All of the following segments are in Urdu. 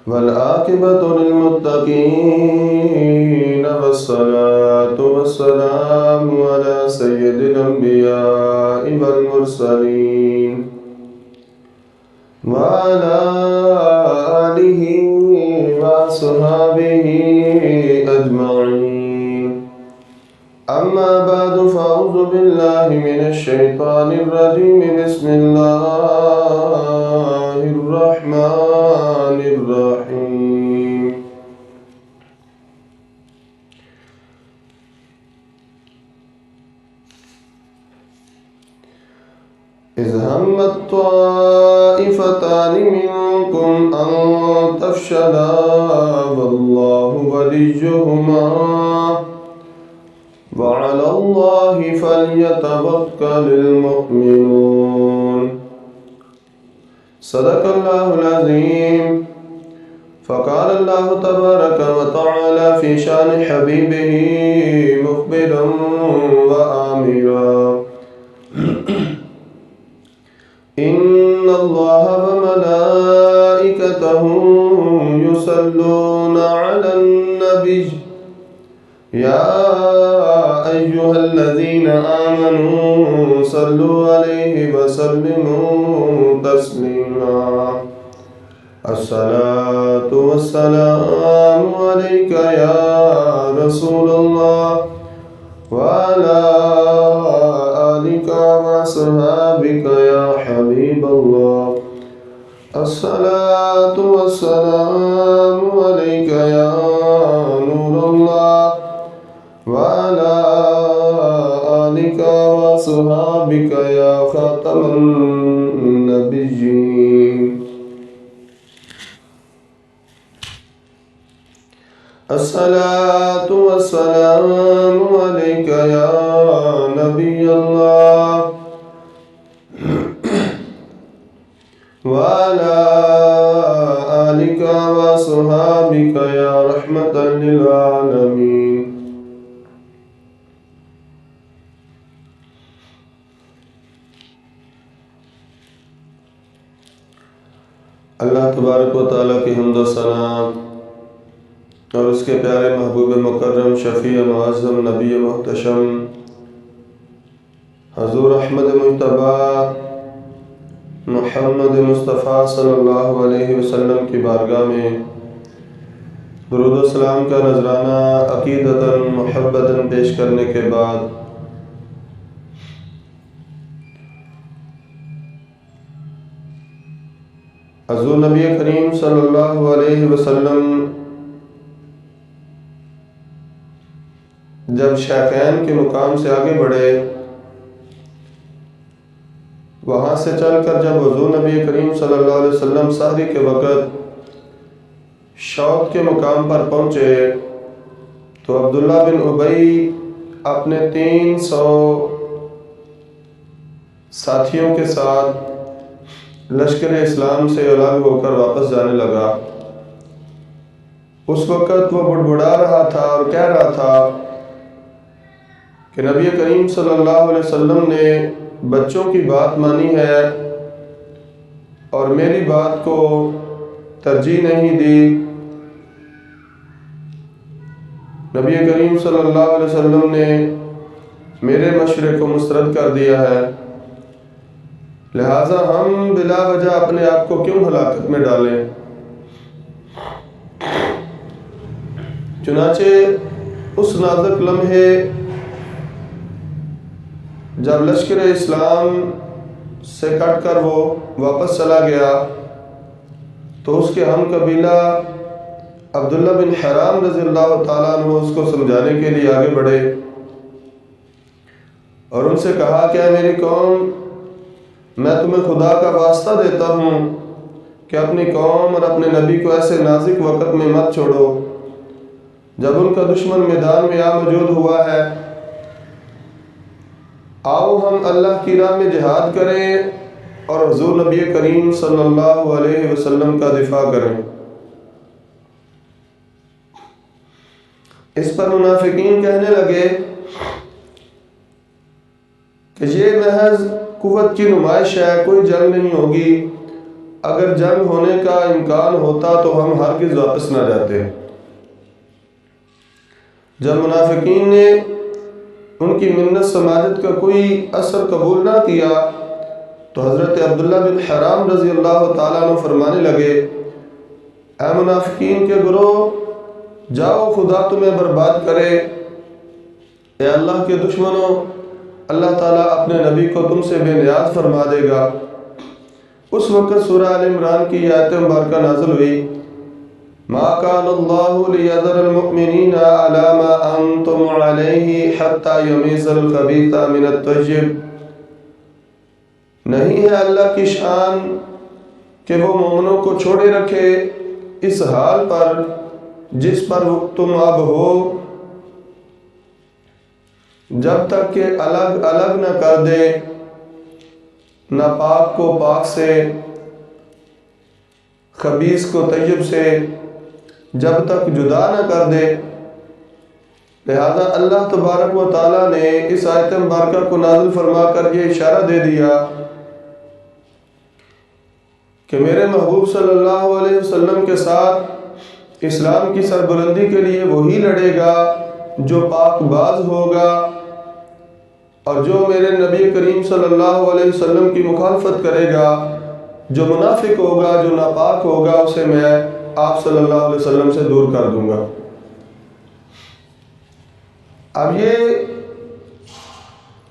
والعاقبة للمتقين والصلاة والسلام على سيد الأنبياء والمرسلين وعلى آله وصحبه أجمعين. أما بعد فأعوذ بالله من الشيطان الرجيم. بسم الله الرحمن الرحيم. إذ همت طائفتان منكم أن تفشلا والله وليهما وعلى الله فليتوكل المؤمنون. صدق الله العظيم. فقال الله تبارك وتعالى في شان حبيبه مخبرا وآمرا: إن الله وملائكته يصلون على النبي يا أيها الذين آمنوا صلوا عليه وسلموا تسليما. الصلاة والسلام عليك يا رسول الله وعلى آلك وصحبك يا حبيب الله. الصلاة والسلام عليك يا نور الله وعلى آلك وصحبك يا خاتم النبيين. الصلاة والسلام عليك يا نبي الله وعلى آلك وصحبك يا رحمة للعالمين. اللہ تبارک و تعالیٰ کی حمد و ثنا اور اس کے پیارے محبوب مکرم شفیع معظم نبی محتشم حضور احمد مجتبی محمد مصطفیٰ صلی اللہ علیہ وسلم کی بارگاہ میں درود و سلام کا نذرانہ عقیدتاً محبتاً پیش کرنے کے بعد حضور نبی کریم صلی اللہ علیہ وسلم جب شیخین کے مقام سے آگے بڑھے، وہاں سے چل کر جب حضور نبی کریم صلی اللہ علیہ وسلم سحری کے وقت شوق کے مقام پر پہنچے تو عبداللہ بن ابی اپنے 300 ساتھیوں کے ساتھ لشکر اسلام سے الگ ہو کر واپس جانے لگا۔ اس وقت وہ بڑبڑا رہا تھا اور کہہ رہا تھا کہ نبی کریم صلی اللہ علیہ وسلم نے بچوں کی بات مانی ہے اور میری بات کو ترجیح نہیں دی۔ نبی کریم صلی اللہ علیہ وسلم نے میرے مشورے کو مسترد کر دیا ہے، لہٰذا ہم بلا وجہ اپنے آپ کو کیوں ہلاکت میں ڈالیں۔ چنانچہ اس نازک لمحے جب لشکر اسلام سے کٹ کر وہ واپس چلا گیا تو اس کے ہم قبیلہ عبداللہ بن حرام رضی اللہ تعالیٰ عنہ اس کو سمجھانے کے لیے آگے بڑھے اور ان سے کہا کہ اے میری قوم، میں تمہیں خدا کا واسطہ دیتا ہوں کہ اپنی قوم اور اپنے نبی کو ایسے نازک وقت میں مت چھوڑو جب ان کا دشمن میدان میں موجود ہوا ہے۔ آؤ ہم اللہ کی راہ میں جہاد کریں اور حضور نبی کریم صلی اللہ علیہ وسلم کا دفاع کریں۔ اس پر منافقین کہنے لگے کہ یہ محض قوت کی نمائش ہے، کوئی جنگ نہیں ہوگی، اگر جنگ ہونے کا امکان ہوتا تو ہم ہرگز واپس نہ جاتے۔ جب منافقین نے ان کی منت سماجت کا کوئی اثر قبول نہ کیا تو حضرت عبداللہ بن حرام رضی اللہ تعالیٰ عنہ فرمانے لگے، اے منافقین کے گروہ، جاؤ خدا تمہیں برباد کرے۔ اے اللہ کے دشمنوں، اللہ تعالیٰ اپنے نبی کو تم سے بے نیاز فرما دے گا۔ اس وقت سورہ آل عمران کی آیت مبارکہ نازل ہوئی، ما کان اللہ لیذر المؤمنین علی ما انتم علیہ حتی یمیز الخبیث من الطیب۔ نہیں ہے اللہ کی شان کہ وہ مومنوں کو چھوڑے رکھے اس حال پر جس پر تم اب ہو، جب تک کہ الگ الگ نہ کر دے ناپاک کو پاک سے، خبیث کو طیب سے، جب تک جدا نہ کر دے۔ لہذا اللہ تبارک و تعالیٰ نے اس آیت مبارکہ کو نازل فرما کر یہ اشارہ دے دیا کہ میرے محبوب صلی اللہ علیہ وسلم کے ساتھ اسلام کی سربلندی کے لیے وہی لڑے گا جو پاک باز ہوگا، اور جو میرے نبی کریم صلی اللہ علیہ وسلم کی مخالفت کرے گا، جو منافق ہوگا، جو ناپاک ہوگا، اسے میں آپ صلی اللہ علیہ وسلم سے دور کر دوں گا۔ اب یہ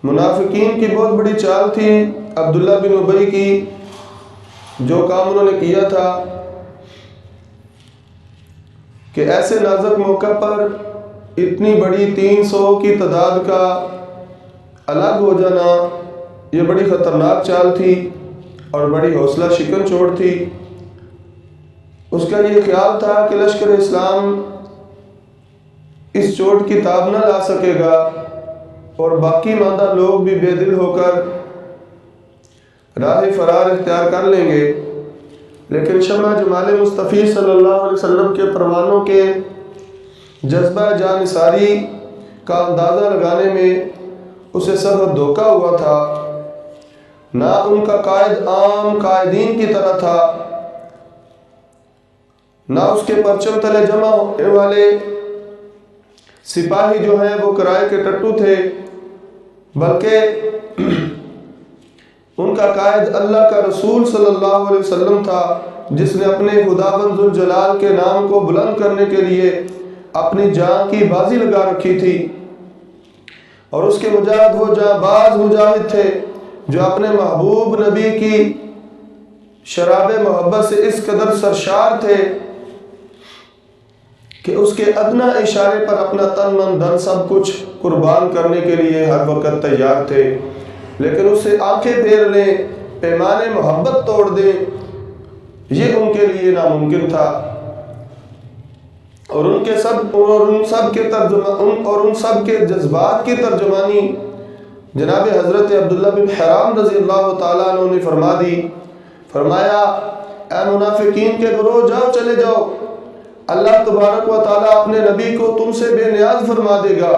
منافقین کی بہت بڑی چال تھی عبداللہ بن ابی کی، جو کام انہوں نے کیا تھا کہ ایسے نازک موقع پر اتنی بڑی 300 کی تعداد کا الگ ہو جانا، یہ بڑی خطرناک چال تھی اور بڑی حوصلہ شکن چوٹ تھی۔ اس کا یہ خیال تھا کہ لشکر اسلام اس چوٹ کی تاب نہ لا سکے گا اور باقی ماندہ لوگ بھی بے دل ہو کر راہ فرار اختیار کر لیں گے، لیکن شمع جمال مصطفی صلی اللہ علیہ وسلم کے پروانوں کے جذبہ جانثاری کا اندازہ لگانے میں اسے سخت دھوکہ ہوا تھا۔ نہ ان کا قائد عام قائدین کی طرح تھا، نہ اس کے پرچم تلے جمع ہونے والے سپاہی جو ہیں وہ کرائے کے ٹٹو تھے، بلکہ ان کا قائد اللہ کا رسول صلی اللہ علیہ وسلم تھا، جس نے اپنے خداوند ذوالجلال کے نام کو بلند کرنے کے لیے اپنی جان کی بازی لگا رکھی تھی، اور اس کے مجاہد وہ جانباز مجاہد تھے جو اپنے محبوب نبی کی شراب محبت سے اس قدر سرشار تھے کہ اس کے ادنی اشارے پر اپنا تن من دھن سب کچھ قربان کرنے کے لیے ہر وقت تیار تھے، لیکن اس سے آنکھیں پھیر لیں، پیمانے محبت توڑ دیں، یہ ان کے لیے ناممکن تھا۔ اور ان سب کے جذبات کی ترجمانی جناب حضرت عبداللہ بن حرام رضی اللہ تعالیٰ عنہ نے فرما دی۔ فرمایا، اے منافقین کے گروہ، جاؤ، چلے جاؤ، اللہ تبارک و تعالیٰ اپنے نبی کو تم سے بے نیاز فرما دے گا۔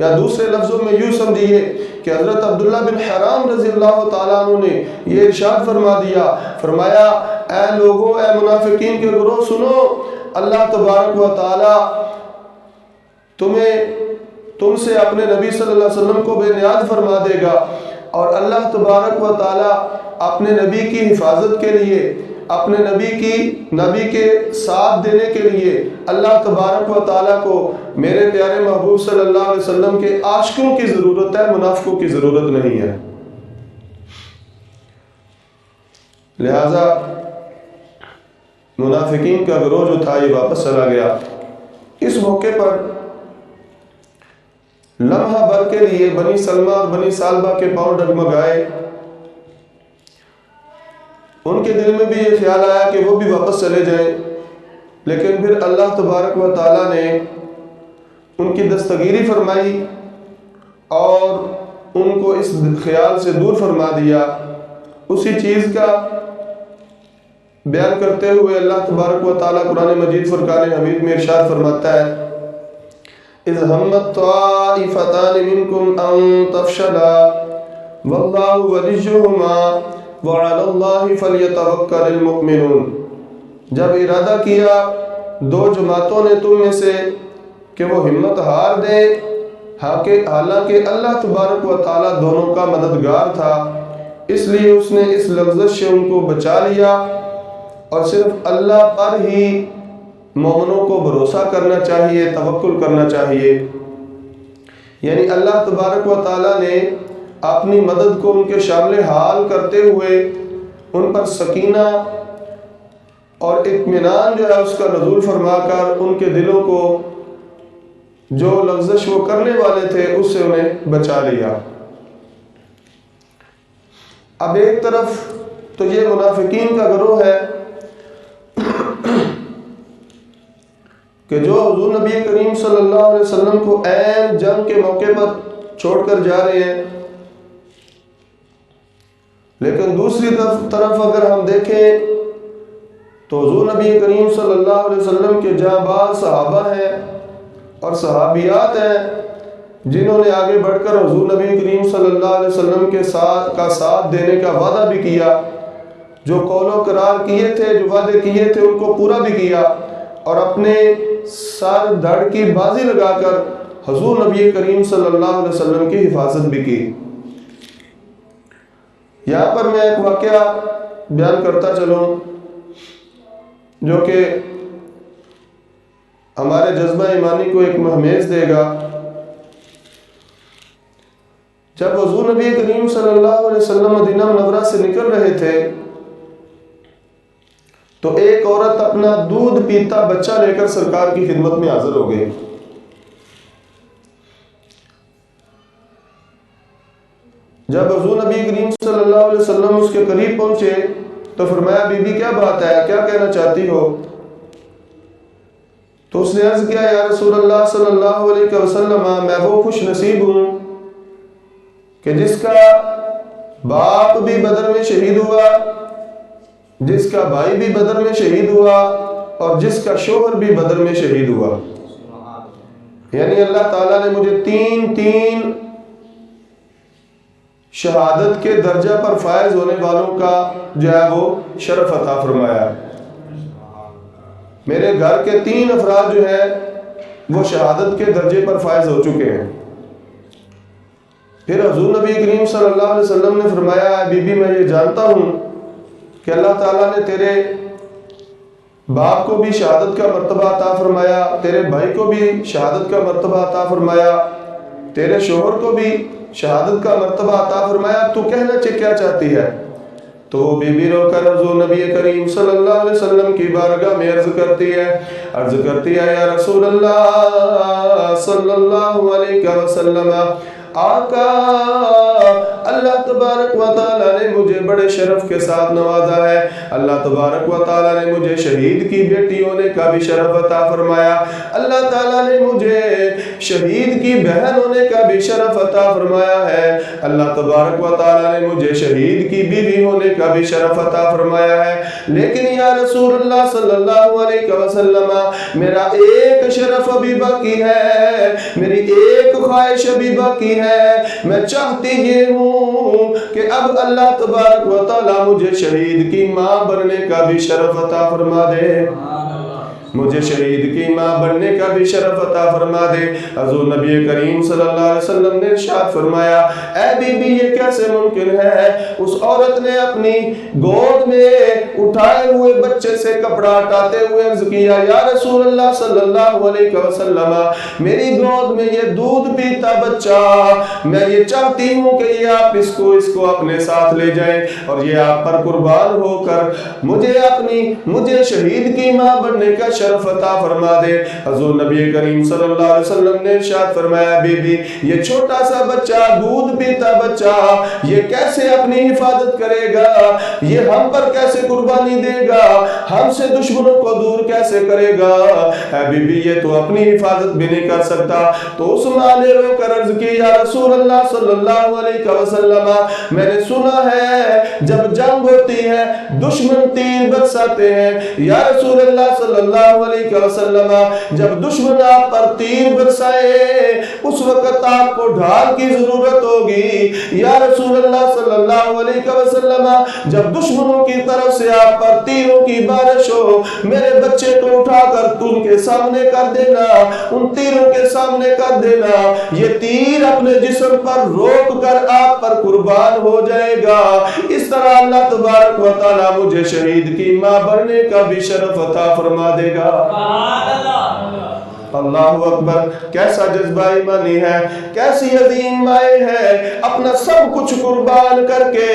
یا دوسرے لفظوں میں یوں سمجھیے کہ حضرت عبداللہ بن حرام رضی اللہ تعالیٰ عنہ نے یہ ارشاد فرما دیا، فرمایا، اے لوگوں، اے منافقین کے گروہ، سنو، اللہ تبارک و تعالیٰ تم سے اپنے نبی صلی اللہ علیہ وسلم کو بے نیاز فرما دے گا، اور اللہ تبارک و تعالیٰ اپنے نبی کی حفاظت کے لیے، اپنے نبی کے ساتھ دینے کے لیے اللہ تبارک و تعالیٰ کو میرے پیارے محبوب صلی اللہ علیہ وسلم کے عاشقوں کی ضرورت ہے، منافقوں کی ضرورت نہیں ہے۔ لہذا منافقین کا گروہ جو تھا یہ واپس چلا گیا۔ اس موقع پر لمحہ بھر کے لیے بنی سلمہ اور بنی سالبہ کے پاؤں ڈگمگائے۔ ان کے دل میں بھی یہ خیال آیا کہ وہ بھی واپس چلے جائیں، لیکن پھر اللہ تبارک و تعالیٰ نے ان کی دستگیری فرمائی اور ان کو اس خیال سے دور فرما دیا۔ اسی چیز کا بیان کرتے ہوئے اللہ تبارک و تعالیٰ قرآن مجید فرقان حمید میں ارشاد فرماتا ہے، اِذْ هَمَّتْ طَائِفَتَانِ مِنْكُمْ أَن تَفْشَلَا وَاللَّهُ وَلِيُّهُمَا وعلى الله فليتوكل المؤمنون۔ جب ارادہ کیا دو جماعتوں نے تم میں سے کہ وہ ہمت ہار دیں، حالانکہ اللہ تبارک و تعالیٰ دونوں کا مددگار تھا، اس لیے اس نے اس لغزش سے ان کو بچا لیا، اور صرف اللہ پر ہی مومنوں کو بھروسہ کرنا چاہیے، توکل کرنا چاہیے۔ یعنی اللہ تبارک و تعالیٰ نے اپنی مدد کو ان کے شامل حال کرتے ہوئے ان پر سکینہ اور اطمینان جو ہے اس کا نزول فرما کر ان کے دلوں کو جو لغزش وہ کرنے والے تھے اس سے انہیں بچا لیا۔ اب ایک طرف تو یہ منافقین کا گروہ ہے کہ جو حضور نبی کریم صلی اللہ علیہ وسلم کو عین جنگ کے موقع پر چھوڑ کر جا رہے ہیں، لیکن دوسری طرف اگر ہم دیکھیں تو حضور نبی کریم صلی اللہ علیہ وسلم کے جاں باز صحابہ ہیں اور صحابیات ہیں جنہوں نے آگے بڑھ کر حضور نبی کریم صلی اللہ علیہ وسلم کے ساتھ دینے کا وعدہ بھی کیا، جو قول و قرار کیے تھے، جو وعدے کیے تھے ان کو پورا بھی کیا، اور اپنے سر دھڑ کی بازی لگا کر حضور نبی کریم صلی اللہ علیہ وسلم کی حفاظت بھی کی۔ یہاں پر میں ایک واقعہ بیان کرتا چلوں جو کہ ہمارے جذبہ ایمانی کو ایک مہمیز دے گا۔ جب حضور نبی کریم صلی اللہ علیہ وسلم مدینہ منورہ سے نکل رہے تھے تو ایک عورت اپنا دودھ پیتا بچہ لے کر سرکار کی خدمت میں حاضر ہو گئی۔ جب حضور نبی کریم صلی اللہ علیہ وسلم اس کے قریب پہنچے تو فرمایا بی بی کیا بات ہے، کیا کہنا چاہتی ہو؟ تو اس نے عرض کیا یا رسول اللہ صلی اللہ علیہ وسلم میں وہ خوش نصیب ہوں کہ جس کا باپ بھی بدر میں شہید ہوا، جس کا بھائی بھی بدر میں شہید ہوا، اور جس کا شوہر بھی بدر میں شہید ہوا۔ یعنی اللہ تعالیٰ نے مجھے تین شہادت کے درجہ پر فائز ہونے والوں کا جو ہے وہ شرف عطا فرمایا۔ میرے گھر کے 3 افراد جو ہیں وہ شہادت کے درجے پر فائز ہو چکے ہیں۔ پھر حضور نبی کریم صلی اللہ علیہ وسلم نے فرمایا بی بی میں یہ جانتا ہوں کہ اللہ تعالیٰ نے تیرے باپ کو بھی شہادت کا مرتبہ عطا فرمایا، تیرے بھائی کو بھی شہادت کا مرتبہ عطا فرمایا، تیرے شوہر کو بھی شہادت کا مرتبہ عطا فرمایا، تو کہنا کیا چاہتی ہے؟ تو وہ بی بی رو کر حضور نبی کریم صلی اللہ علیہ وسلم کی بارگاہ میں عرض کرتی ہے یا رسول اللہ صلی اللہ علیہ وسلم، آقا اللہ تبارک و تعالیٰ نے مجھے بڑے شرف کے ساتھ نوازا ہے، اللہ تبارک و تعالیٰ نے مجھے شہید کی بیٹی ہونے کا بھی شرف عطا فرمایا، اللہ تعالیٰ نے مجھے شہید کی بہن ہونے کا بھی شرف عطا فرمایا ہے، اللہ تبارک و تعالیٰ نے مجھے شہید کی بیوی ہونے کا بھی شرف عطا فرمایا ہے، لیکن یا رسول اللہ صلی اللہ علیہ وسلم میرا ایک شرف ابھی باقی ہے، میری ایک خواہش ابھی باقی ہے، میں چاہتی یہ ہوں کہ اب اللہ تبارک و تعالیٰ مجھے شہید کی ماں بننے کا بھی شرف عطا فرما دے، مجھے شہید کی ماں بننے کا بھی شرف عطا فرما دے۔ حضور نبی کریم صلی اللہ علیہ وسلم نے ارشاد فرمایا اے بی بی یہ کیسے ممکن ہے؟ اس عورت نے اپنی گود میں اٹھائے ہوئے بچے سے کپڑا ہٹاتے ہوئے عرض کیا یا رسول اللہ صلی اللہ علیہ وسلم میری گود میں یہ دودھ پیتا بچہ، میں یہ چاہتی ہوں کہ یہ آپ اس کو اپنے ساتھ لے جائیں اور یہ آپ پر قربان ہو کر مجھے شہید کی ماں بننے کا شرف عطا فرما دے۔ حضور نبی کریم صلی اللہ علیہ وسلم نے ارشاد فرمایا بی بی یہ چھوٹا سا بچہ دودھ پیتا بچہ یہ کیسے اپنی حفاظت کرے گا، یہ ہم پر کیسے قربانی دے گا، ہم سے دشمنوں کو دور کیسے کرے گا، اے بی بی یہ تو اپنی حفاظت بھی نہیں کر سکتا۔ تو اس ماں نے رو کر عرض کی یا رسول اللہ صلی اللہ علیہ وسلم میں نے سنا ہے جب جنگ ہوتی ہے دشمن تیر برساتے ہیں، یا رسول اللہ صلی اللہ اللہ علیہ وسلم جب دشمن آپ پر تیر برسائے اس وقت آپ کو ڈھال کی ضرورت ہوگی۔ یا رسول اللہ صلی اللہ علیہ وسلم جب دشمنوں کی طرف سے آپ پر تیروں کی بارش ہو میرے بچے کو اٹھا کر ان کے سامنے کر دینا، ان تیروں کے سامنے کر دینا، یہ تیر اپنے جسم پر روک کر آپ پر قربان ہو جائے گا۔ اس طرح اللہ تبارک و تعالیٰ مجھے شہید کی ماں بننے کا بھی شرف عطا فرما دے گا۔ اللہ اکبر، کیسا جذبہ ایمانی ہے، کیسی عظیم مائیں ہے، اپنا سب کچھ قربان کر کے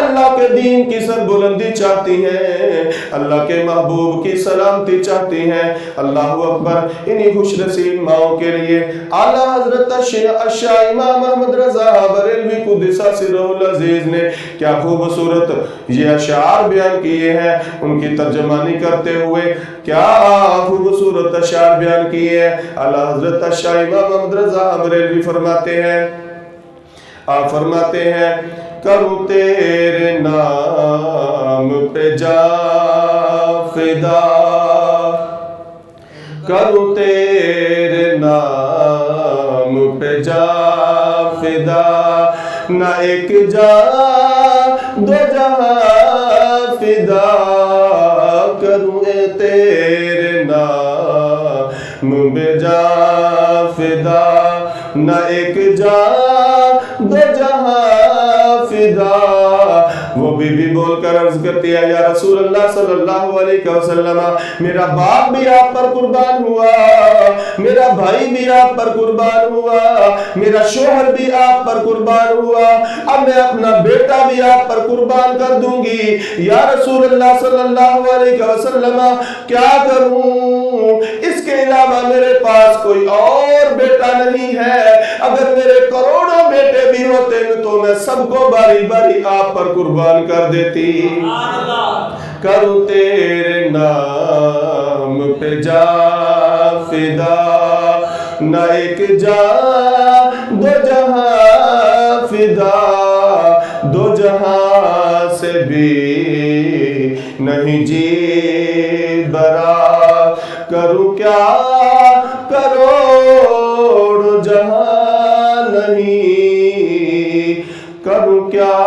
اللہ کے دین کی سربلندی چاہتی ہیں، اللہ کے محبوب کی سلامتی چاہتی ہیں۔ اللہ اکبر، انہی خوش نصیب ماؤں کے لیے اعلیٰ حضرت الشاہ امام احمد رضا بریلوی قدس سرہ العزیز نے کیا خوبصورت یہ اشعار بیان کیے ہیں، ان کی ترجمانی کرتے ہوئے کیا خوبصورت اشعار بیان کیے ہیں۔ اعلیٰ حضرت شاہ امام احمد رضا بریلوی فرماتے ہیں، آپ فرماتے ہیں کروں تیرے نام پہ جاں فدا، کروں تیرے نام پہ جاں فدا، نہ ایک جاں دو جہاں فدا، کروں تیرے نام پہ جاں فدا، نہ ایک جاں دو جہاں فدا۔ وہ بی بی بول کر عرض کرتی ہے یا رسول اللہ صلی اللہ علیہ وسلم میرا باپ بھی آپ پر قربان ہوا، میرا بھائی بھی آپ پر قربان ہوا، میرا شوہر بھی آپ پر قربان ہوا، اب میں اپنا بیٹا بھی آپ پر قربان کر دوں گی۔ یا رسول اللہ صلی اللہ علیہ وسلم کیا کروں، اس کے علاوہ میرے پاس کوئی اور بیٹا نہیں ہے، اگر میرے کروڑوں بیٹے بھی ہوتے تو میں سب کو باری باری آپ پر قربان کر دیتی۔ کروں تیرے نام پہ جاں فدا، نہ ایک جاں دو جہاں فدا، دو جہاں سے بھی نہیں جی برا، کروں کیا کروڑ جہاں نہیں، کروں کیا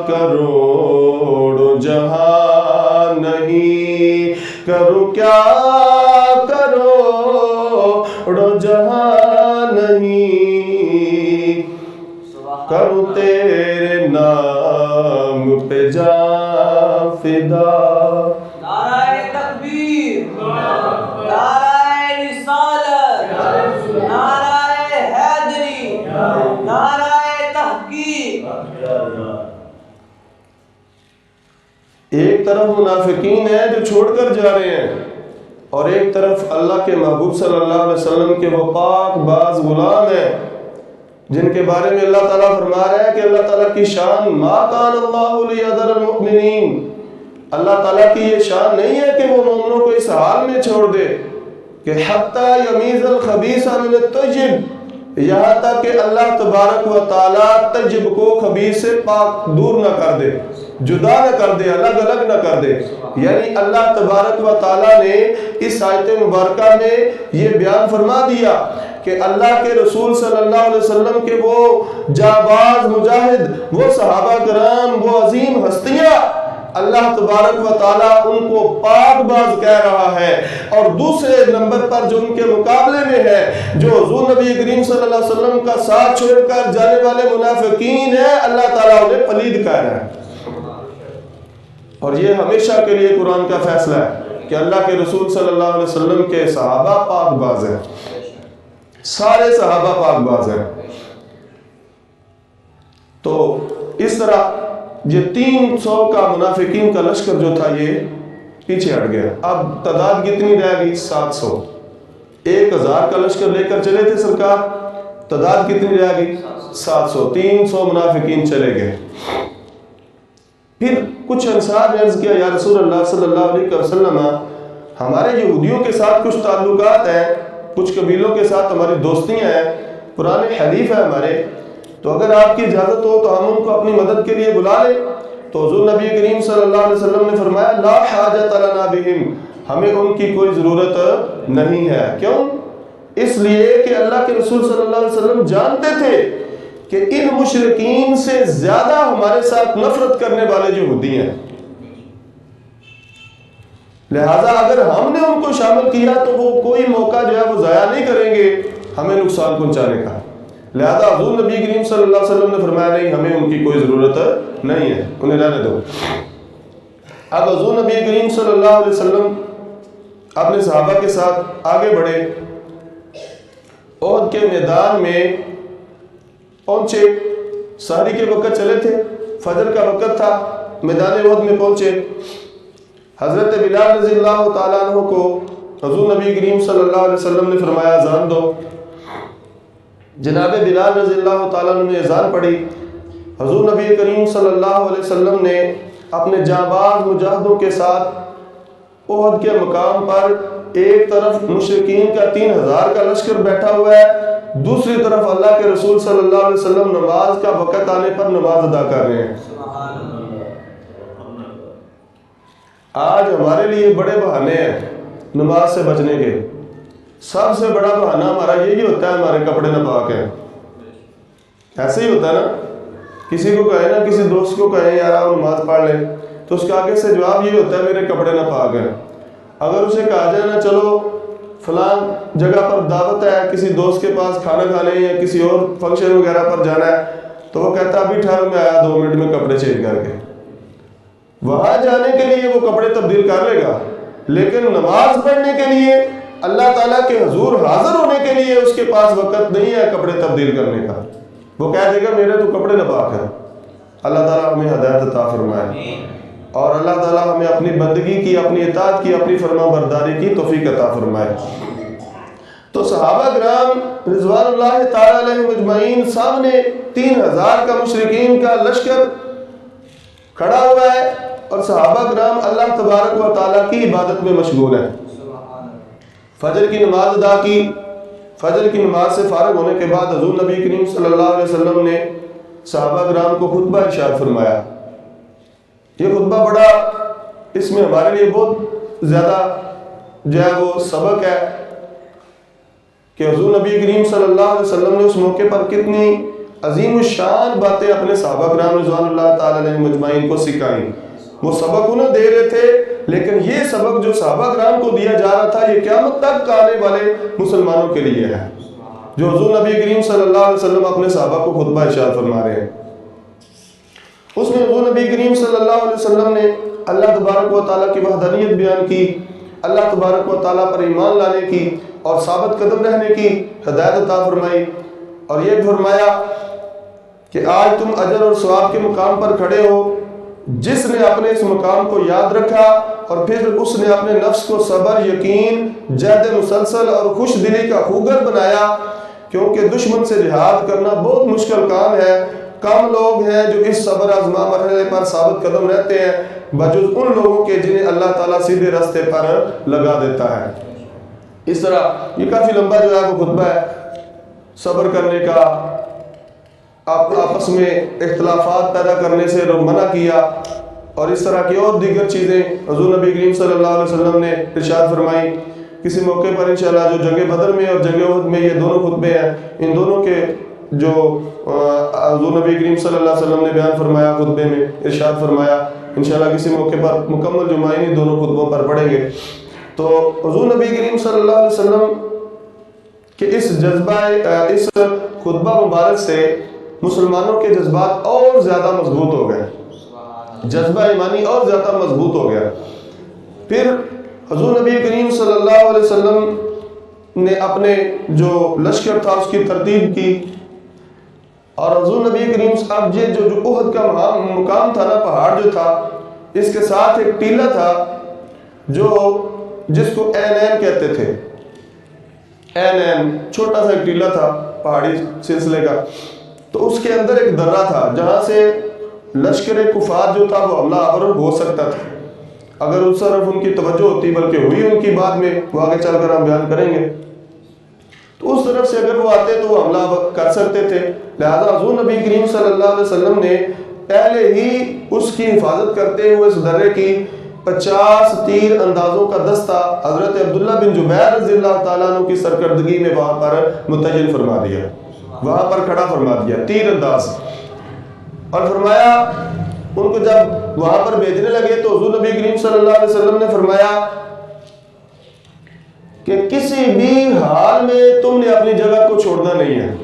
کروڑ جہاں نہیں، کروں کیا کروڑ جہاں نہیں، کروں تیرے نام پہ جاں فدا۔ نعرہ تکبیر، نعرہ رسالت، نعرہ حیدری، نعرہ تحقیق۔ ایک طرف منافقین ہیں جو چھوڑ کر جا رہے ہیں، اور ایک طرف اللہ کے محبوب صلی اللہ علیہ وسلم کے وہ پاک باز غلام ہیں جن کے بارے میں اللہ تعالیٰ فرما رہا ہے کہ اللہ تعالیٰ کی شان ما کان اللہ لیذر المؤمنین، اللہ تعالیٰ کی یہ شان نہیں ہے کہ وہ مومنوں کو اس حال میں چھوڑ دے کہ حتی یمیز الخبیث من الطیب، یہاں تک کہ اللہ تبارک و تعالیٰ طیب کو خبیث سے پاک دور نہ کر دے، جدا نہ کر دے، الگ الگ نہ کر دے۔ یعنی اللہ تبارک و تعالیٰ نے اس آیت مبارکہ میں یہ بیان فرما دیا کہ اللہ کے رسول صلی اللہ علیہ وسلم کے وہ جاباز مجاہد، وہ صحابہ کرام، وہ عظیم ہستیاں، اللہ تبارک و تعالیٰ ان کو پاک باز کہہ رہا ہے، اور دوسرے نمبر پر جو ان کے مقابلے میں ہے، جو حضور نبی کریم صلی اللہ علیہ وسلم کا ساتھ چھوڑ کر جانے والے منافقین ہیں، اللہ تعالیٰ انہیں پلید کہہ رہا ہے۔ اور یہ ہمیشہ کے لیے قرآن کا فیصلہ ہے کہ اللہ کے رسول صلی اللہ علیہ وسلم کے صحابہ پاک باز ہیں، سارے صحابہ پاک باز ہیں۔ تو اس طرح یہ 300 کا منافقین کا لشکر جو تھا یہ پیچھے ہٹ گیا۔ اب تعداد کتنی رہ گئی؟ 700۔ 1000 کا لشکر لے کر چلے تھے سرکار، تعداد کتنی رہ گئی؟ 700۔ 300 منافقین چلے گئے۔ پھر کچھ انصار نے عرض کیا یا رسول اللہ صلی اللہ علیہ وسلم ہمارے یہودیوں کے ساتھ کچھ تعلقات ہیں، کچھ قبیلوں کے ساتھ ہماری دوستیاں ہیں، پرانے حلیف ہیں ہمارے، تو اگر آپ کی اجازت ہو تو ہم ان کو اپنی مدد کے لیے بلا لیں۔ تو حضور نبی کریم صلی اللہ علیہ وسلم نے فرمایا لا حاجت لنا بہم، ہمیں ان کی کوئی ضرورت نہیں ہے. کیوں؟ اس لیے کہ اللہ کے رسول صلی اللہ علیہ وسلم جانتے تھے کہ ان مشرکین سے زیادہ ہمارے ساتھ نفرت کرنے والے یہودی ہیں. لہذا اگر ہم نے ان کو شامل کیا تو وہ کوئی موقع جو ہے وہ ضائع نہیں کریں گے ہمیں نقصان پہنچانے کا. لہذا حضور نبی کریم صلی اللہ علیہ وسلم نے فرمایا نہیں، ہمیں ان کی کوئی ضرورت نہیں ہے، انہیں رہنے دو. اب حضور نبی کریم صلی اللہ علیہ وسلم اپنے صحابہ کے ساتھ آگے بڑھے، احد کے میدان میں پہنچے. سحری کے وقت چلے تھے، فجر کا وقت تھا، میدان احد میں پہنچے. حضرت بلال رضی اللہ تعالیٰ عنہ کو حضور نبی کریم صلی اللہ علیہ وسلم نے فرمایا اذان دو. جناب بلال رضی اللہ تعالیٰ عنہ نے اذان پڑھی. حضور نبی کریم صلی اللہ علیہ وسلم نے اپنے جانباز مجاہدوں کے ساتھ احد کے مقام پر ایک طرف مشرکین کا 3000 کا لشکر بیٹھا ہوا ہے، دوسری طرف اللہ کے رسول صلی اللہ علیہ وسلم نماز کا وقت آنے پر نماز ادا کر رہے ہیں. آج ہمارے لیے بڑے بہانے ہیں نماز سے بچنے کے. سب سے بڑا بہانہ ہمارا یہی ہوتا ہے ہمارے کپڑے ناپاک ہیں. ایسے ہی ہوتا ہے نا، کسی کو کہے نا، کسی دوست کو کہے یار آپ نماز پڑھ لیں، تو اس کا آگے سے جواب یہ ہوتا ہے میرے کپڑے ناپاک ہیں. اگر اسے کہا جائے نا چلو فلان جگہ پر دعوت ہے، کسی دوست کے پاس کھانا کھانے یا کسی اور فنکشن وغیرہ پر جانا ہے، تو وہ کہتا ابھی ٹھہرو میں آیا 2 منٹ میں کپڑے چینج کر کے. وہاں جانے کے لیے وہ کپڑے تبدیل کر لے گا، لیکن نماز پڑھنے کے لیے اللہ تعالیٰ کے حضور حاضر ہونے کے لیے اس کے پاس وقت نہیں ہے کپڑے تبدیل کرنے کا. وہ کہہ دے گا میرے تو کپڑے ناپاک ہیں. اللہ تعالیٰ ہمیں ہدایت عطا فرمائے اور اللہ تعالیٰ ہمیں اپنی بندگی کی، اپنی اطاعت کی، اپنی فرما برداری کی توفیق عطا فرمائے. تو صحابہ کرام رضوان اللہ تعالیٰ علیہ مجمعین سامنے 3000 کا مشرکین کا لشکر کھڑا ہوا ہے اور صحابہ کرام اللہ تبارک و تعالیٰ کی عبادت میں مشغول ہیں. فجر کی نماز ادا کی. فجر کی نماز سے فارغ ہونے کے بعد حضور نبی کریم صلی اللہ علیہ وسلم نے صحابہ کرام کو خطبہ ارشاد فرمایا. یہ خطبہ بڑا، اس میں ہمارے لیے بہت زیادہ جو ہے وہ سبق ہے کہ حضور نبی کریم صلی اللہ علیہ وسلم نے اس موقع پر کتنی عظیم الشان باتیں اپنے صحابہ کرام رضوان اللہ تعالی علیہ مجمعین کو سکھائیں. وہ سبق انہیں دے رہے تھے، لیکن یہ سبق جو صحابہ کرام کو دیا جا رہا تھا یہ قیامت تک آنے والے مسلمانوں کے لیے ہے، جو حضور نبی کریم صلی اللہ علیہ وسلم اپنے صحابہ کو خطبہ ارشاد فرما رہے ہیں. اس میں حضور نبی کریم صلی اللہ علیہ وسلم نے اللہ تبارک و تعالیٰ کی وحدانیت بیان کی، اللہ تبارک و تعالیٰ پر ایمان لانے کی اور ثابت قدم رہنے کی ہدایت عطا فرمائی. اور یہ فرمایا کہ آج تم اجر اور ثواب کے مقام پر کھڑے ہو. جس نے اپنے اس مقام کو یاد رکھا اور پھر اس نے اپنے نفس کو صبر، یقین، جہد مسلسل اور خوش دلی کا خوگر بنایا، کیونکہ دشمن سے جہاد کرنا بہت مشکل کام ہے. کم لوگ ہیں جو اس صبر آزما مرحلے پر ثابت قدم رہتے ہیں بجز ان لوگوں کے جنہیں اللہ تعالیٰ سیدھے راستے پر لگا دیتا ہے. اس طرح یہ کافی لمبا جو ہے وہ خطبہ ہے. صبر کرنے کا، آپس میں اختلافات پیدا کرنے سے منع کیا اور اس طرح کی اور دیگر چیزیں حضور نبی کریم صلی اللہ علیہ وسلم نے ارشاد فرمائی. کسی موقع پر انشاءاللہ جو جنگ بدر میں اور جنگ احد میں یہ دونوں خطبے ہیں، ان دونوں کے جو حضور نبی کریم صلی اللہ علیہ وسلم نے بیان فرمایا، خطبے میں ارشاد فرمایا، انشاءاللہ کسی موقع پر مکمل جمعہ دونوں خطبوں پر پڑھیں گے. تو حضور نبی کریم صلی اللہ علیہ وسلم کے اس جذبہ، اس خطبہ مبارک سے مسلمانوں کے جذبات اور زیادہ مضبوط ہو گئے، جذبہ ایمانی اور زیادہ مضبوط ہو گیا. پھر حضور نبی کریم صلی اللہ علیہ وسلم نے اپنے جو لشکر تھا اس کی ترتیب کی اور حضور نبی کریم صاحب یہ جو احد کا مقام تھا نا، پہاڑ جو تھا، اس کے ساتھ ایک ٹیلہ تھا جس کو این این کہتے تھے. این این چھوٹا سا ایک ٹیلہ تھا پہاڑی سلسلے کا. تو اس کے اندر ایک درہ تھا جہاں سے لشکر کفار جو تھا وہ حملہ آور ہو سکتا تھا اگر اس طرف ان کی توجہ ہوتی، بلکہ ہوئی ان کی بعد میں، وہ آگے چل کر ہم بیان کریں گے. تو اس طرف سے اگر وہ آتے تو وہ حملہ کر سکتے تھے. لہذا حضور نبی کریم صلی اللہ علیہ وسلم نے پہلے ہی اس کی حفاظت کرتے ہوئے اس درے کی 50 تیر اندازوں کا دستہ حضرت عبداللہ بن جبیر رضی اللہ تعالیٰ عنہ کی سرکردگی میں وہاں پر متعین فرما دیا، وہاں پر کھڑا فرما دیا، تیر انداز. اور فرمایا ان کو جب وہاں پر بھیجنے لگے تو حضور نبی کریم صلی اللہ علیہ وسلم نے فرمایا کہ کسی بھی حال میں تم نے اپنی جگہ کو چھوڑنا نہیں ہے،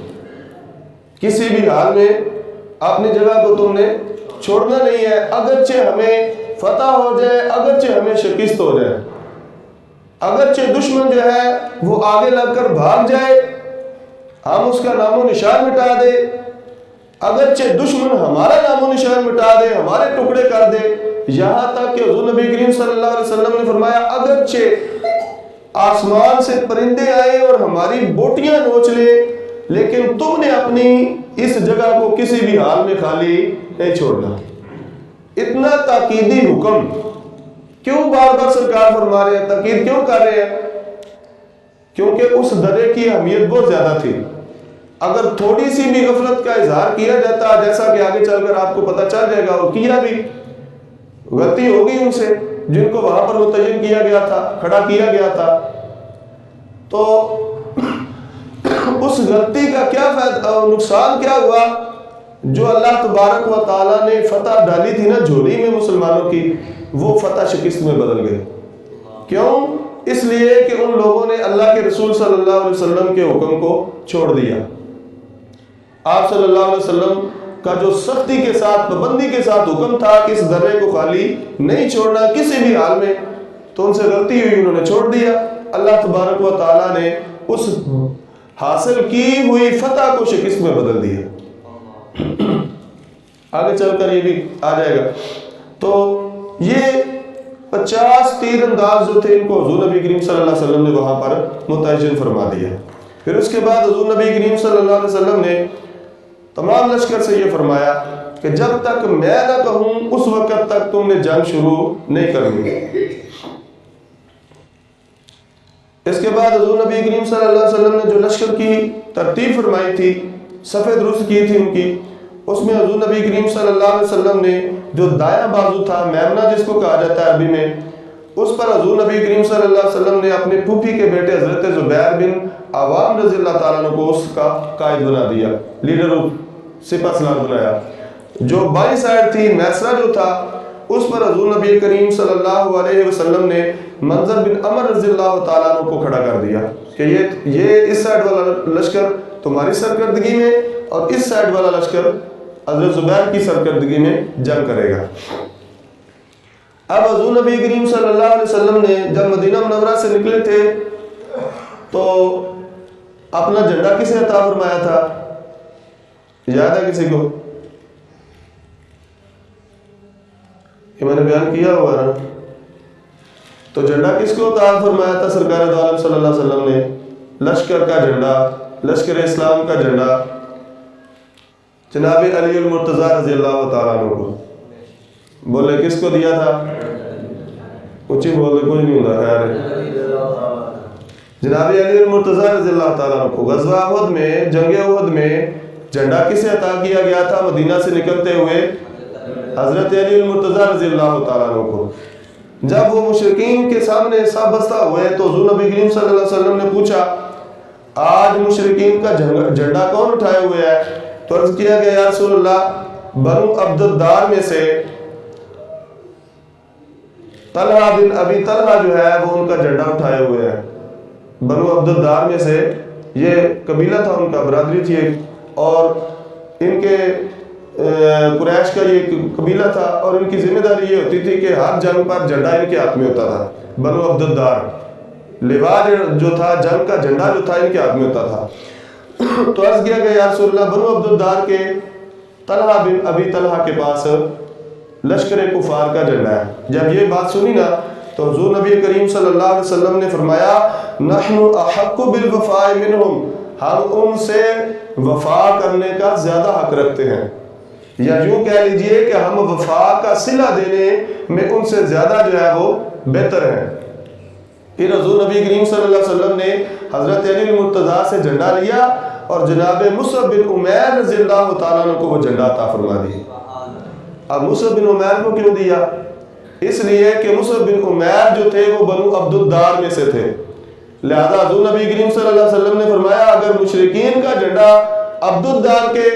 کسی بھی حال میں اپنی جگہ کو تم نے چھوڑنا نہیں ہے، اگرچہ ہمیں فتح ہو جائے، اگرچہ ہمیں شکست ہو جائے، اگرچہ دشمن جو ہے وہ آگے لگ کر بھاگ جائے، ہم اس کا نام و نشان مٹا دے، اگرچہ دشمن ہمارا نام و نشان مٹا دے، ہمارے ٹکڑے کر دے، یہاں تک کہ حضور نبی کریم صلی اللہ علیہ وسلم نے فرمایا اگرچہ آسمان سے پرندے آئے اور ہماری بوٹیاں نوچ لے، لیکن تم نے اپنی اس جگہ کو کسی بھی حال میں خالی نہیں چھوڑنا. اتنا تاکیدی حکم کیوں بار بار سرکار فرما رہے ہیں، تاکید کیوں کر رہے ہیں؟ کیونکہ اس درے کی اہمیت بہت زیادہ تھی. اگر تھوڑی سی بھی غفلت کا اظہار کیا جاتا، جیسا کہ آگے چل کر آپ کو پتہ چل جائے گا، اور کیا بھی، غلطی ہوگی ان سے جن کو وہاں پر متعین کیا گیا تھا، کھڑا کیا گیا تھا، تو اس غلطی کا کیا فائدہ، نقصان کیا ہوا؟ جو اللہ تبارک و تعالیٰ نے فتح ڈالی تھی نا جھولی میں مسلمانوں کی، وہ فتح شکست میں بدل گئی. کیوں؟ اس لیے کہ ان لوگوں نے اللہ کے رسول صلی اللہ علیہ وسلم کے حکم کو چھوڑ دیا. آپ صلی اللہ علیہ وسلم کا جو سختی کے ساتھ، پابندی کے ساتھ حکم تھا کہ اس درے کو خالی نہیں چھوڑنا کسی بھی حال میں، تو ان سے غلطی ہوئی، انہوں نے چھوڑ دیا. اللہ تبارک و تعالیٰ نے اس حاصل کی ہوئی فتح کو شکست میں بدل دیا. آگے چل کر یہ بھی آ جائے گا. تو یہ 50 تیر انداز جو تھے ان کو حضور نبی کریم صلی اللہ علیہ وسلم نے وہاں پر متعین فرما دیا. پھر اس کے بعد حضور نبی کریم صلی اللہ علیہ وسلم نے تمام لشکر سے یہ فرمایا کہ جب تک میں نہ کہوں اس وقت تک تم نے جنگ شروع نہیں کرنی. اس کے بعد حضور نبی کریم صلی اللہ علیہ وسلم نے جو لشکر کی ترتیب فرمائی تھی، صفیں درست کی تھی ان کی، اس میں حضور نبی کریم صلی اللہ علیہ وسلم نے جو دایاں بازو تھا، میمنہ جس کو کہا جاتا ہے عربی میں، اس پر حضور نبی کریم صلی اللہ علیہ وسلم نے اپنے پھوپھی کے بیٹے حضرت زبیر بن عوام رضی اللہ تعالیٰ عنہ کو اس کا قائد بنا دیا، لیڈر سپہ سالار بنایا. جو بائیں سائڈ تھی میسرہ جو تھا، اس پر حضور نبی کریم صلی اللہ علیہ وسلم نے منظر بن عمر رضی اللہ تعالیٰ عنہ کو کھڑا کر دیا کہ یہ اس سائڈ والا لشکر تمہاری سرکردگی میں اور اس سائڈ والا لشکر حضرت زبیر کی سرکردگی میں جنگ کرے گا. اب حضور نبی کریم صلی اللہ علیہ وسلم نے جب مدینہ منورہ سے نکلے تھے تو اپنا جھنڈا کسے عطا فرمایا تھا؟ یاد ہے کسی کو؟ یہ میں نے بیان کیا ہوا نا. تو جھنڈا کس کو عطا فرمایا تھا سرکار دو عالم صلی اللہ علیہ وسلم نے؟ لشکر کا جھنڈا، لشکر اسلام کا جھنڈا جناب علی المرتضیٰ رضی اللہ تعالیٰ عنہ کو. بولے کس کو دیا تھا؟ کچھ ہی بولے، کچھ نہیں ہوتا. خیر، جناب علی المرتضیٰ رضی اللہ تعالیٰ عنہ کو غزوہ احد میں، جنگ احد میں جھنڈا کسے عطا کیا گیا تھا؟ مدینہ سے نکلتے ہوئے حضرت علی المرتضیٰ رضی اللہ تعالیٰ عنہ کو. جب وہ مشرکین کے سامنے سب بستہ ہوئے تو حضور نبی کریم صلی اللہ علیہ وسلم نے پوچھا آج مشرکین کا جھنڈا کون اٹھائے ہوئے ہے؟ تو عرض کیا گیا یا رسول اللہ بنو عبد الدار میں سے طلحہ بن ابی طلحہ جو ہے وہ ان کا جھنڈا اٹھائے ہوئے ہیں. بنو عبد الدار میں سے یہ قبیلہ تھا، ان کا برادری تھی ایک، اور ان کے قریش کا یہ قبیلہ تھا، اور ان کی ذمہ داری یہ ہوتی تھی کہ ہر جنگ پر جھنڈا ان کے ہاتھ میں ہوتا تھا. بنو عبد الدار لواء جو تھا، جنگ کا جھنڈا جو تھا ان کے ہاتھ میں ہوتا تھا. تو عرض کیا گیا یا رسول اللہ بنو عبد الدار کے طلحہ بن ابی طلحہ کے پاس لشکر کفار کا جھنڈا ہے. جب یہ بات سنی نا تو حضور نبی کریم صلی اللہ علیہ وسلم نے فرمایا نحن احق بالوفاء منہم، ہم ان سے وفا کرنے کا زیادہ حق رکھتے ہیں، یا یوں کہہ لیجئے کہ ہم وفا کا صلہ دینے میں ان سے زیادہ جو ہے وہ بہتر ہیں. پھر حضور نبی کریم صلی اللہ علیہ وسلم نے حضرت علی المرتضیٰ سے جھنڈا لیا اور جناب مصعب بن عمیر رضی اللہ تعالیٰ عنہ کو وہ جھنڈا عطا فرما دیا. اب مصعب بن عمیر کو کیوں دیا؟ اس لیے کہ مصعب بن عمیر جو تھے وہ بنو عبد الدار میں سے تھے. لہذا حضور نبی کریم صلی اللہ علیہ وسلم نے فرمایا اگر مشرکین کا جھنڈا عبد الدار کے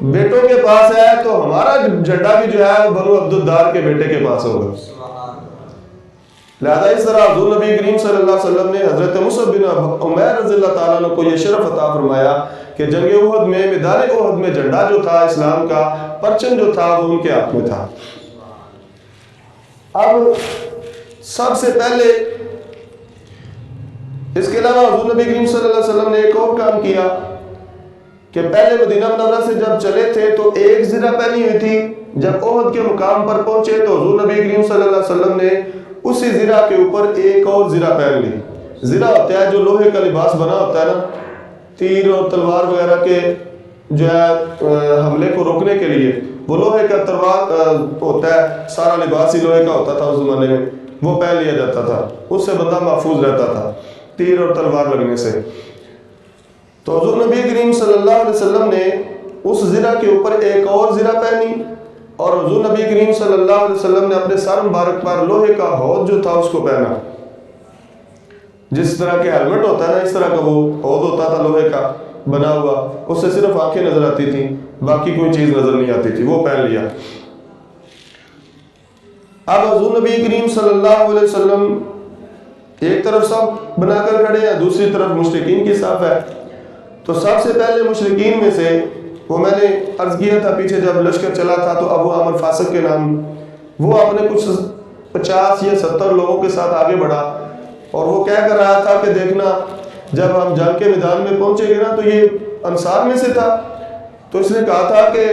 بیٹوں کے پاس ہے تو ہمارا جھنڈا بھی جو ہے وہ بنو عبد الدار کے بیٹے کے پاس ہوگا. لہذا اس طرح حضور نبی کریم صلی اللہ علیہ وسلم نے حضرت مصعب بن عمیر رضی اللہ تعالیٰ عنہ کو یہ شرف عطا فرمایا کہ جنگ احد میں میدان احد میں جھنڈا جو تھا اسلام کا پرچم جو تھا وہ ان کے ہاتھ میں تھا. اب سب سے پہلے اس کے علاوہ حضور نبی کریم صلی اللہ علیہ وسلم نے ایک اور کام کیا کہ پہلے مدینہ منورہ سے جب چلے تھے تو ایک زرہ پہنی ہوئی تھی. جب احد کے مقام پر پہنچے تو حضور نبی کریم صلی اللہ علیہ وسلم نے اسی زرہ کے اوپر ایک اور زرہ پہن لی. زرہ ہوتا ہے جو لوہے کا لباس بنا ہوتا ہے نا، تیر اور تلوار وغیرہ کے جو ہے حملے کو روکنے کے لیے وہ لوہے کا تلوار ہوتا ہے، سارا لباس ہی لوہے کا ہوتا تھا اس زمانے میں، وہ پہن لیا جاتا تھا، اس سے بندہ محفوظ رہتا تھا تیر اور تلوار لگنے سے. تو حضور نبی کریم صلی اللہ علیہ وسلم نے اس زرہ کے اوپر ایک اور زرہ پہنی اور حضور نبی کریم صلی اللہ علیہ وسلم نے اپنے سر مبارک پر لوہے کا ہود جو تھا اس کو پہنا. جس طرح کے ہیلمٹ ہوتا ہے نا اس طرح کا وہ ہود ہوتا تھا لوہے کا بنا ہوا، اس سے صرف آنکھیں نظر آتی تھیں، باقی کوئی چیز نظر نہیں آتی تھی، وہ پہن لیا. اب حضور نبی کریم صلی اللہ علیہ وسلم ایک طرف صف بنا کر کھڑے ہیں، دوسری طرف مشرکین کی صف ہے. تو سب سے پہلے مشرکین میں سے وہ میں نے عرض کیا تھا پیچھے جب لشکر چلا تھا تو ابو عامر فاسق کے نام، وہ اپنے کچھ 50 یا 70 لوگوں کے ساتھ آگے بڑھا اور وہ کہہ کر رہا تھا کہ دیکھنا جب ہم جنگ کے میدان میں پہنچے گے نا تو یہ انصار میں سے تھا. تو اس نے کہا تھا کہ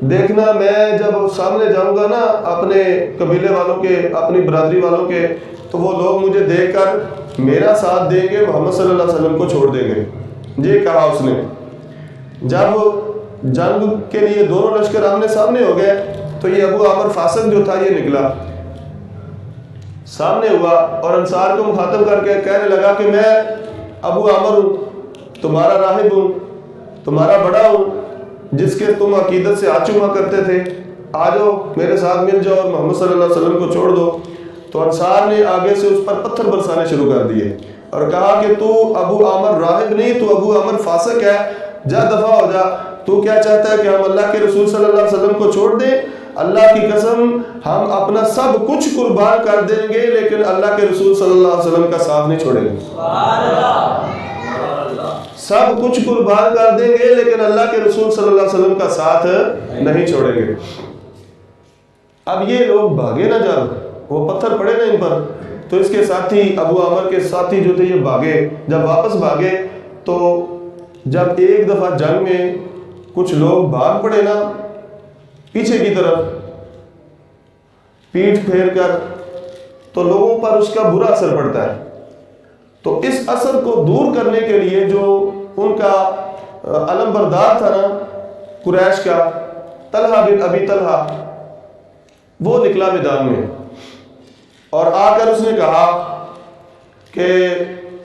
دیکھنا میں جب سامنے جاؤں گا نا اپنے قبیلے والوں کے، اپنی برادری والوں کے، تو وہ لوگ مجھے دیکھ کر میرا ساتھ دیں گے، محمد صلی اللہ علیہ وسلم کو چھوڑ دیں گے. یہ کہا اس نے. جب جنگ کے لیے دونوں لشکر آمنے سامنے ہو گئے تو یہ ابو عامر فاسق جو تھا یہ نکلا سامنے ہوا اور انصار کو مخاطب کر کے کہنے لگا کہ میں ابو عامر ہوں، تمہارا راہب ہوں، تمہارا بڑا ہوں، جس کے تم عقیدت سے ہاتھ چوما کرتے تھے، آ جاؤ میرے ساتھ مل جاؤ اور محمد صلی اللہ علیہ وسلم کو چھوڑ دو. تو انصار نے آگے سے اس پر پتھر برسانے شروع کر دیے اور کہا کہ تو ابو عامر راہب نہیں، تو ابو عامر فاسق ہے، جا دفع ہو جا. تو کیا چاہتا ہے کہ ہم اللہ کے رسول صلی اللہ علیہ وسلم کو چھوڑ دیں؟ اللہ کی قسم ہم اپنا سب کچھ قربان کر دیں گے لیکن اللہ کے رسول صلی اللہ علیہ وسلم کا ساتھ نہیں چھوڑیں گے. سب کچھ قربان کر دیں گے لیکن اللہ کے رسول صلی اللہ علیہ وسلم کا ساتھ نہیں چھوڑیں گے. اب یہ لوگ بھاگے نہ جان، وہ پتھر پڑے نا ان پر، تو اس کے ساتھی ابو عامر کے ساتھی جو تھے یہ بھاگے. جب واپس بھاگے تو جب ایک دفعہ جنگ میں کچھ لوگ بھاگ پڑے نا پیچھے کی طرف پیٹھ پھیر کر، تو لوگوں پر اس کا برا اثر پڑتا ہے. تو اس اثر کو دور کرنے کے لیے جو ان کا علم بردار تھا نا قریش کا، طلحہ بن ابی طلحہ، وہ نکلا میدان میں اور آ کر اس نے کہا کہ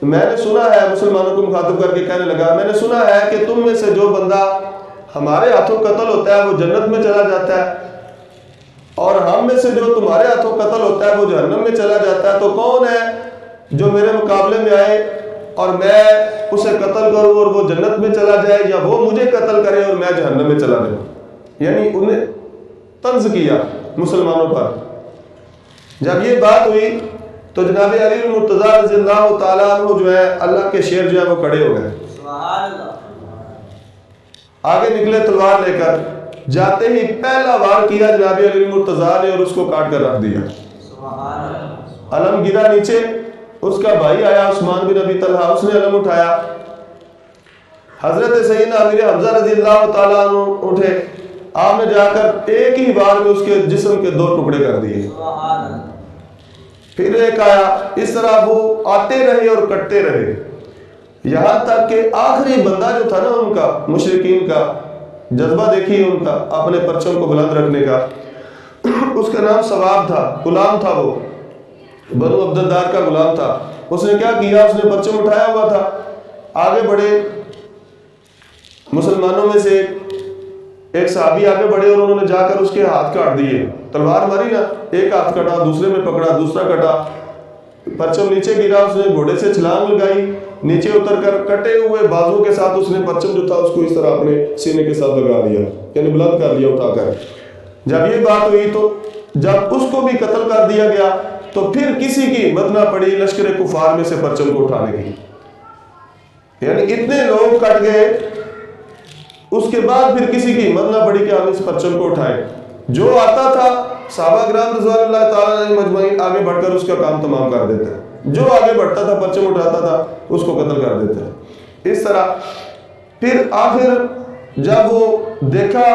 میں نے سنا ہے، مسلمانوں کو مخاطب کر کے کہنے لگا، میں نے سنا ہے کہ تم میں سے جو بندہ ہمارے ہاتھوں قتل ہوتا ہے وہ جنت میں چلا جاتا ہے اور ہم میں سے جو تمہارے ہاتھوں قتل ہوتا ہے وہ جہنم میں چلا جاتا ہے. تو کون ہے جو میرے مقابلے میں آئے اور میں اسے قتل کروں اور وہ جنت میں چلا جائے، یا وہ مجھے قتل کرے اور میں جہنم میں چلا جاؤں؟ یعنی انہیں طنز کیا مسلمانوں پر. جب یہ بات ہوئی تو جناب علی المرتضیٰ رضی اللہ تعالیٰ عنہ جو ہے اللہ کے شیر جو ہے وہ کھڑے ہو گئے، آگے نکلے تلوار لے کر، جاتے ہی پہلا وار کیا جناب علی المرتضیٰ نے اور اس کو کاٹ کر رکھ دیا. علم گرا نیچے، اس کا بھائی آیا عثمان بن ابی طلحہ، اس نے علم اٹھایا. حضرت سیدنا امیر حمزہ رضی اللہ تعالیٰ عنہ اٹھے، آپ نے جا کر ایک ہی بار میں اس کے جسم کے 2 ٹکڑے کر دیے. پھر ایک آیا، اس طرح وہ آتے رہے اور کٹتے رہے یہاں تک کہ آخری بندہ جو تھا نا ان کا، مشرکین کا جذبہ دیکھیے ان کا اپنے پرچم کو بلند رکھنے کا، اس کا نام ثواب تھا، غلام تھا، وہ بنو عبد الدار کا غلام تھا. اس نے کیا کیا، اس نے پرچم اٹھایا ہوا تھا، آگے بڑھے، مسلمانوں میں سے ایک صحابی آگے بڑھے اور انہوں نے جا کر اس کے ہاتھ کاٹ دیے. تلوار ماری نا، ایک ہاتھ کٹا، دوسرے میں پکڑا، دوسرا کٹا، پرچم نیچے گرا، اس نے گھوڑے سے چھلانگ لگائی، نیچے اتر کر کٹے ہوئے بازو کے ساتھ اس نے پرچم جو تھا اس کو اس طرح اپنے سینے کے ساتھ لگا لیا، یعنی بلند کر لیا اٹھا کر. جب یہ بات ہوئی تو جب اس کو بھی قتل کر دیا گیا تو پھر کسی کی ہمت نہ پڑی لشکر کفار میں سے پرچم کو اٹھانے کی. یعنی اتنے لوگ کٹ گئے، اس کے بعد پھر کسی کی ہمت نہ پڑی کہ ہم اس پرچم کو اٹھائیں. جو آتا تھا صحابہ کرام رضوان اللہ تعالیٰ علیہم مجمعین آگے بڑھ کر اس کا کام تمام کر دیتے، جو آگے بڑھتا تھا پرچم اٹھاتا تھا اس کو قتل کر دیتے. اس طرح پھر آخر جب وہ دیکھا،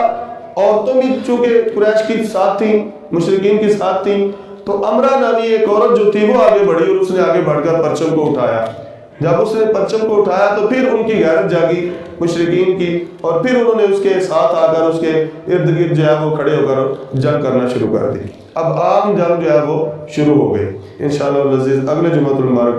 عورتوں بھی چونکہ قریش کی ساتھ تھیں، مشرکین کی ساتھ تھیں، تو امرہ نامی ایک عورت جو تھی وہ آگے بڑھی اور اس نے آگے بڑھ کر پرچم کو اٹھایا. جب اس نے پرچم کو اٹھایا تو پھر ان کی غیرت جاگی مشرکین کی، اور پھر انہوں نے اس کے ساتھ آ کر اس کے ارد گرد جو ہے وہ کھڑے ہو کر جنگ کرنا شروع کر دی. اب عام جنگ جو ہے وہ شروع ہو گئی. انشاءاللہ العزیز اگلے جمعۃ المبارک